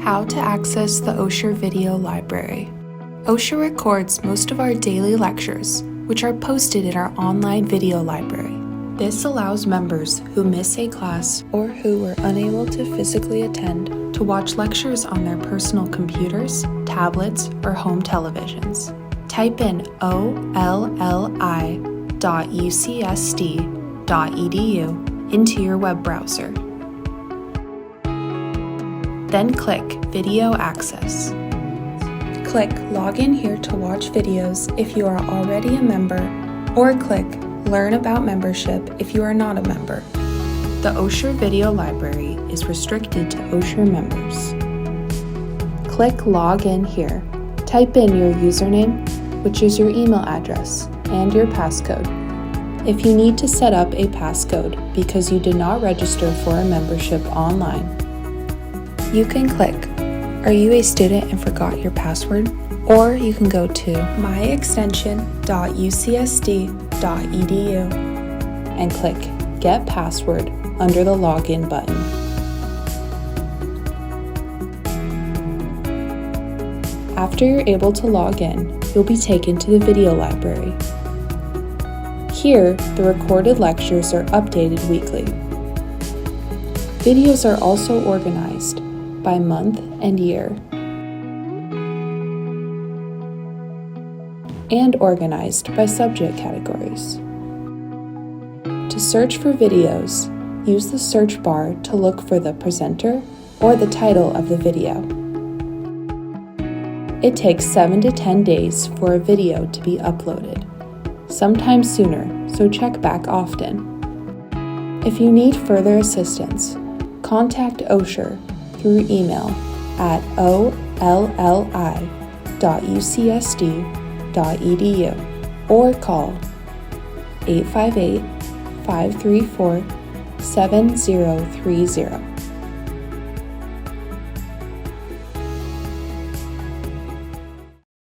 How to access the Osher Video Library. Osher records most of our daily lectures, which are posted in our online video library. This allows members who miss a class or who were unable to physically attend to watch lectures on their personal computers, tablets, or home televisions. Type in olli.ucsd.edu into your web browser. Then click Video Access. Click Login here to watch videos if you are already a member, or click Learn about membership if you are not a member. The Osher Video Library is restricted to Osher members. Click Login here. Type in your username, which is your email address, and your passcode. If you need to set up a passcode because you did not register for a membership online, you can click Are you a student and forgot your password? Or you can go to myextension.ucsd.edu and click Get Password under the Login button. After you're able to log in, you'll be taken to the video library. Here, the recorded lectures are updated weekly. Videos are also organized by month and year, and organized by subject categories. To search for videos, use the search bar to look for the presenter or the title of the video. It takes 7 to 10 days for a video to be uploaded, sometimes sooner, so check back often. If you need further assistance, contact Osher through email at olli.ucsd.edu or call 858-534-7030.